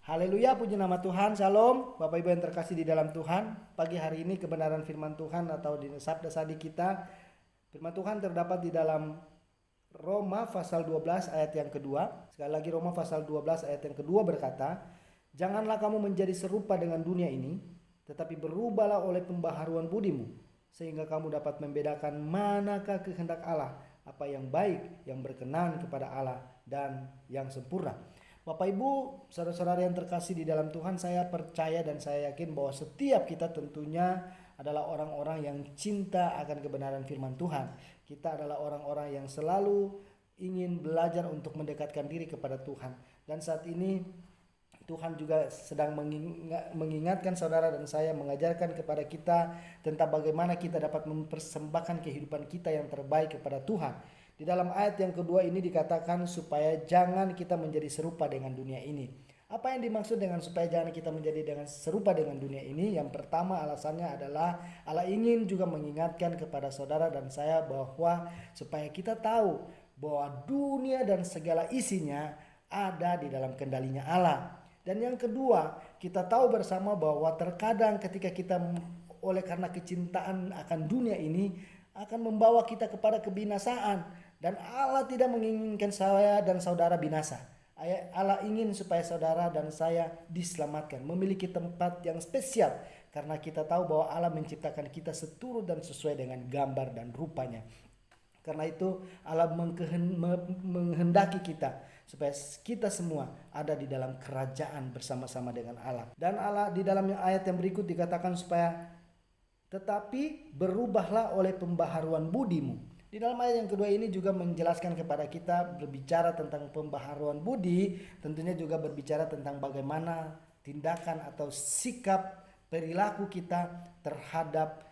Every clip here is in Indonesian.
Haleluya, puji nama Tuhan. Shalom, Bapak Ibu yang terkasih di dalam Tuhan. Pagi hari ini kebenaran firman Tuhan atau di Sabda Sadi kita, firman Tuhan terdapat di dalam Roma pasal 12 ayat yang kedua. Sekali lagi Roma pasal 12 ayat yang kedua berkata, "Janganlah kamu menjadi serupa dengan dunia ini, tetapi berubahlah oleh pembaharuan budimu, sehingga kamu dapat membedakan manakah kehendak Allah, apa yang baik, yang berkenan kepada Allah, dan yang sempurna." Bapak Ibu, saudara-saudara yang terkasih di dalam Tuhan, saya percaya dan saya yakin bahwa setiap kita tentunya adalah orang-orang yang cinta akan kebenaran firman Tuhan. Kita adalah orang-orang yang selalu ingin belajar untuk mendekatkan diri kepada Tuhan. Dan saat ini Tuhan juga sedang mengingatkan saudara dan saya, mengajarkan kepada kita tentang bagaimana kita dapat mempersembahkan kehidupan kita yang terbaik kepada Tuhan. Di dalam ayat yang kedua ini dikatakan supaya jangan kita menjadi serupa dengan dunia ini. Apa yang dimaksud dengan supaya jangan kita menjadi serupa dengan dunia ini? Yang pertama alasannya adalah Allah ingin juga mengingatkan kepada saudara dan saya bahwa supaya kita tahu bahwa dunia dan segala isinya ada di dalam kendalinya Allah. Dan yang kedua, kita tahu bersama bahwa terkadang ketika kita oleh karena kecintaan akan dunia ini akan membawa kita kepada kebinasaan. Dan Allah tidak menginginkan saya dan saudara binasa. Allah ingin supaya saudara dan saya diselamatkan, memiliki tempat yang spesial. Karena kita tahu bahwa Allah menciptakan kita seturut dan sesuai dengan gambar dan rupanya. Karena itu Allah menghendaki kita supaya kita semua ada di dalam kerajaan bersama-sama dengan Allah. Dan Allah di dalam ayat yang berikut dikatakan supaya tetapi berubahlah oleh pembaharuan budimu. Di dalam ayat yang kedua ini juga menjelaskan kepada kita berbicara tentang pembaharuan budi, tentunya juga berbicara tentang bagaimana tindakan atau sikap perilaku kita terhadap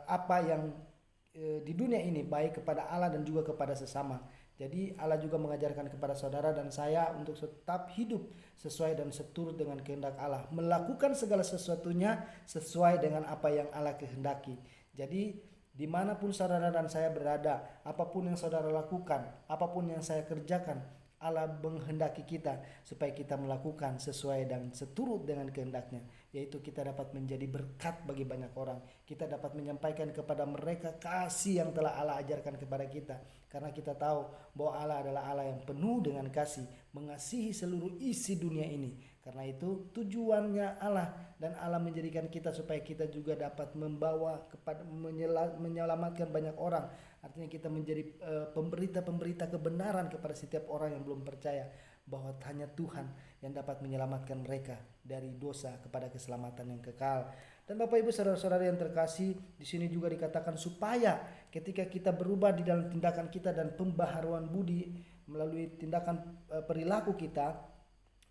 apa yang di dunia ini, baik kepada Allah dan juga kepada sesama. Jadi Allah juga mengajarkan kepada saudara dan saya untuk tetap hidup sesuai dan seturut dengan kehendak Allah, melakukan segala sesuatunya sesuai dengan apa yang Allah kehendaki. Jadi dimanapun saudara dan saya berada, apapun yang saudara lakukan, apapun yang saya kerjakan, Allah menghendaki kita supaya kita melakukan sesuai dan seturut dengan kehendaknya, yaitu kita dapat menjadi berkat bagi banyak orang. Kita dapat menyampaikan kepada mereka kasih yang telah Allah ajarkan kepada kita, karena kita tahu bahwa Allah adalah Allah yang penuh dengan kasih, mengasihi seluruh isi dunia ini. Karena itu tujuannya Allah, dan Allah menjadikan kita supaya kita juga dapat membawa kepada menyelamatkan banyak orang. Artinya kita menjadi pemberita-pemberita kebenaran kepada setiap orang yang belum percaya bahwa hanya Tuhan yang dapat menyelamatkan mereka dari dosa kepada keselamatan yang kekal. Dan Bapak Ibu saudara-saudara yang terkasih, di sini juga dikatakan supaya ketika kita berubah di dalam tindakan kita dan pembaharuan budi melalui tindakan perilaku kita,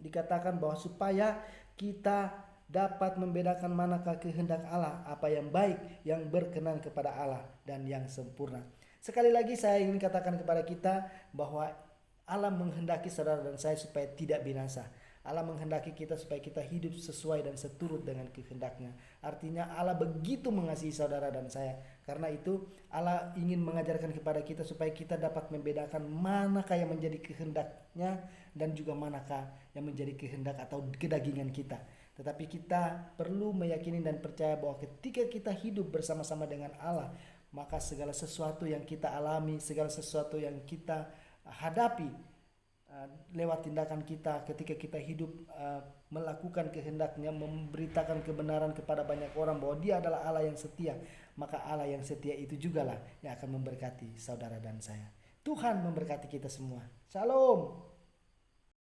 dikatakan bahwa supaya kita dapat membedakan manakah kehendak Allah, apa yang baik, yang berkenan kepada Allah, dan yang sempurna. Sekali lagi saya ingin katakan kepada kita bahwa Allah menghendaki saudara dan saya supaya tidak binasa. Allah menghendaki kita supaya kita hidup sesuai dan seturut dengan kehendaknya. Artinya Allah begitu mengasihi saudara dan saya. Karena itu Allah ingin mengajarkan kepada kita supaya kita dapat membedakan manakah yang menjadi kehendaknya dan juga manakah yang menjadi kehendak atau kedagingan kita. Tetapi kita perlu meyakini dan percaya bahwa ketika kita hidup bersama-sama dengan Allah, maka segala sesuatu yang kita alami, segala sesuatu yang kita hadapi lewat tindakan kita ketika kita hidup melakukan kehendaknya, memberitakan kebenaran kepada banyak orang bahwa Dia adalah Allah yang setia, maka Allah yang setia itu jugalah yang akan memberkati saudara dan saya. Tuhan memberkati kita semua. Shalom.